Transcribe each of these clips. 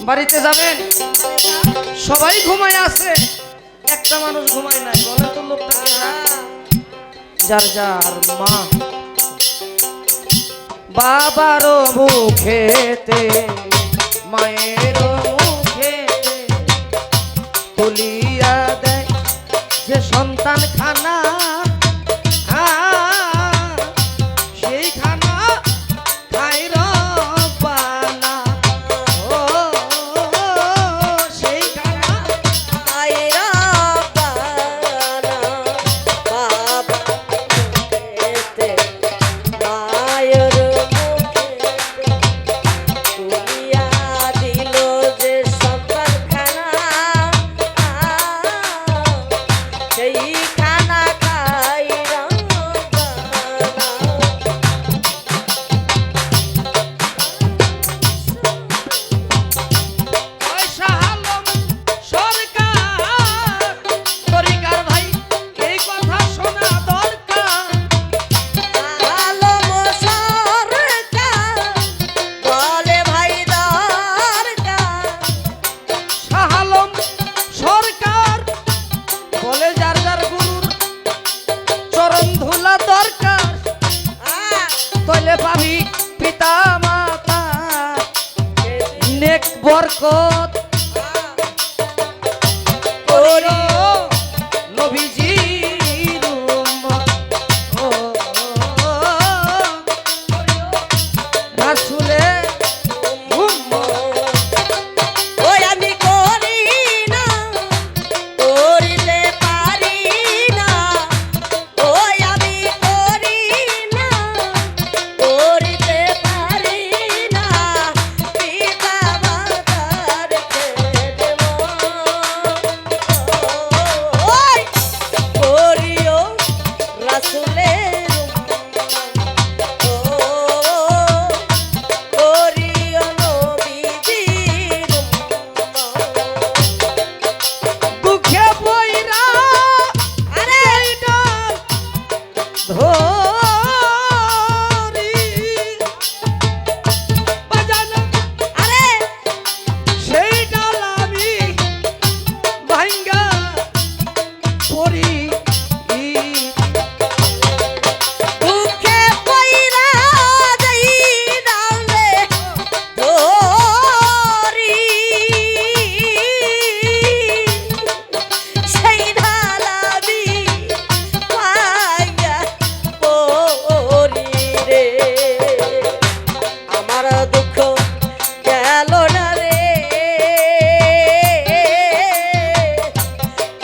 বাড়িতে যাবেন, সবাই ঘুমায় আছে, একটা মানুষ ঘুমায় নাই। বলে তো লোকটা যার যার মা বাবারও মুখেতে মায়েরও মুখেতে তুলিয়া দেয় যে সন্তান খানা, সেই খানা খাই রব্বানা। ও সেই খানা খাই রব্বানা। বাবা মুখেতে মায়ের মুখেতে তুলিয়া দিল যে সন্তান খানা, সেই খানা খাই রব্বানা। পয়সা আলম সরকার তরিকার ভাই, এই কথা শোনা দরকার। আলম সরকার বলে ভাই দরকার। শাহ আলম সরকার বলে যার যার গুরুর চরণ ধুলা দরকার। তইলে পাবি পিতা মাতা নেক বরকত। ওরে নবীজির উম্মত, ও রাসূলের উম্মত। ওই আমি করি না, করিতে পারি না। ওই আমি করি না, করিতে পারি না। পিতা মাতার ছেড়ে ওই করিও রাসূলের করিও নবীজির দুঃখে পইরা আরে ধরি বাজানো আরে সেই ডাল আমি ভাঙ্গা পড়ি। দুঃখে পইরা যাই ডালে ধরি, সেই ঢালাবি পাইয়া পড়ি রে। আমার দুঃখ গেল না রে,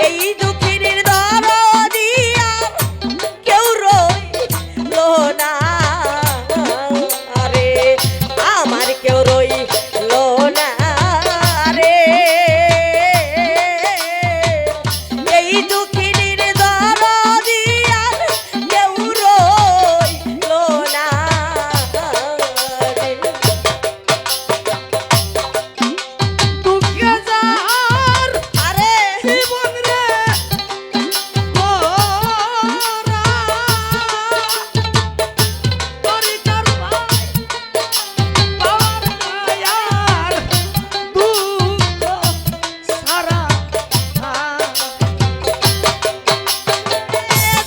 এই দুঃখের দরদিয়া কেউ রইল না রে, আমার কেউ রইল না রে। এই দুঃখের দরদিয়া কেউ রইল না রে। দুঃখে যার আরে জীবন রে গোরা, তরিকার ভাই পাওয়ার দয়ার দুঃখ সারা।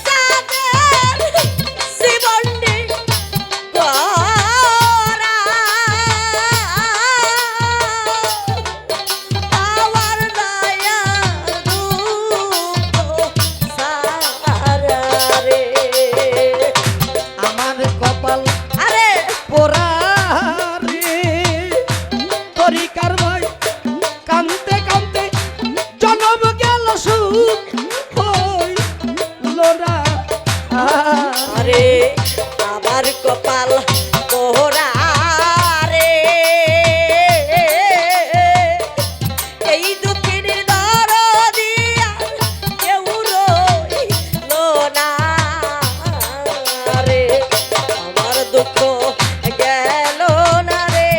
তাদের জীবনটি গড়া, পাওয়ার দয়ার দুঃখ সারা রে। আমার কপাল আরে পোড়া রে, তরিকার ভাই কানতে কানতে জনম গেল সুখ হইল না। আরে আমার কপাল পোড়া রে, এই দুঃখের দরদিয়া কেউ রইল না রে। আমার দুঃখ গেল না রে,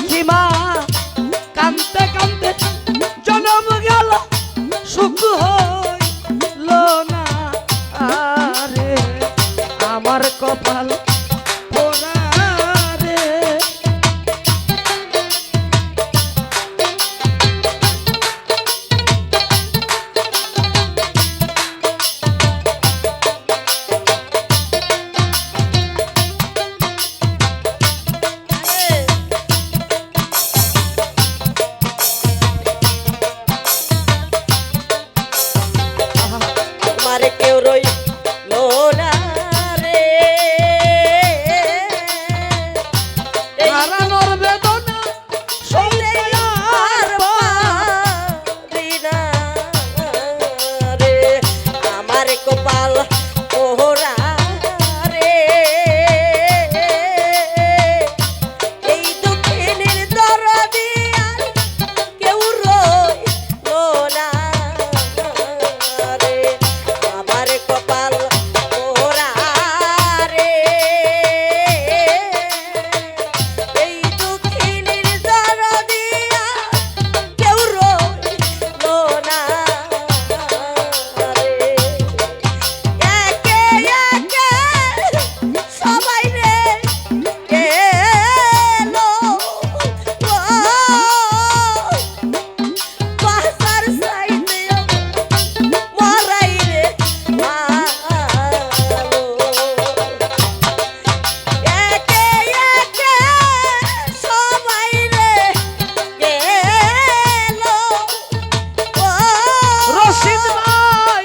দুঃখী মা কান্দতে কান্দতে জনম গেল সুখ হইল না আরে আমার কপাল পোড়া রে। আমার কেউ রইল না রে এই হারানোর বেদনা সইতে আর পারি না রে আমার কপাল পোড়া রে এই দুঃখিনীর দরদি আর কেউ রইল না রে আমার কপাল পোড়া রে এই দুঃখিনীর দরদি আর কেউ রইল না রে একে একে সবাই রে গেলো বাসার সাইতে মরাই রে ভালো একে একে সবাই রে গেলো রশিদ ভাই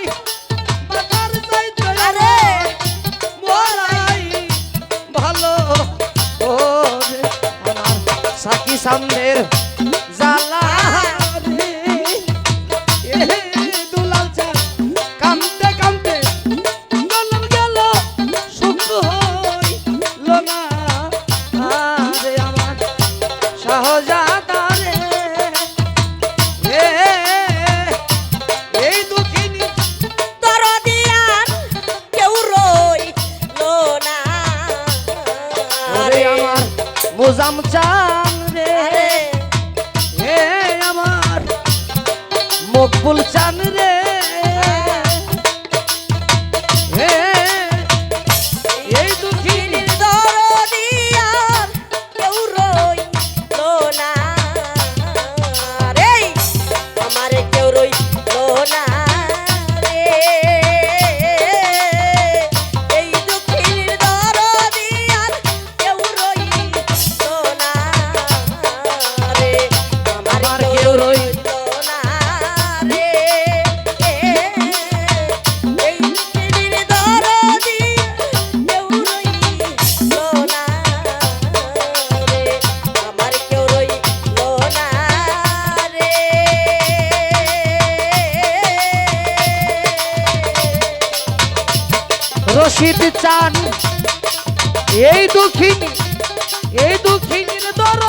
বাজার যাইতে আরে মরাই ভালো ওরে আমার সাকি সামনের জালা রে এ দুলাল চাঁদ কামতে কামতে জনম গেল সুখ হইল না আরে আমার শাহজাদা রে এ এই দুঃখিনী দরদি আর কেউ রইল না আরে আমার মোজাম চান রে আরে হে আমার মকবুল চান রে হে এই দুঃখিনী দরদি আর কেউ রইল না রে আমার কেউ রইল না রে এই দুঃখীর দরদি আর কেউ রইল না রে আমার কেউ রইল না রে এই দুঃখীর দরদি কেউ রইল না রে আমার কেউ রইল না রে রশিদ চান এই দুঃখিনীর দর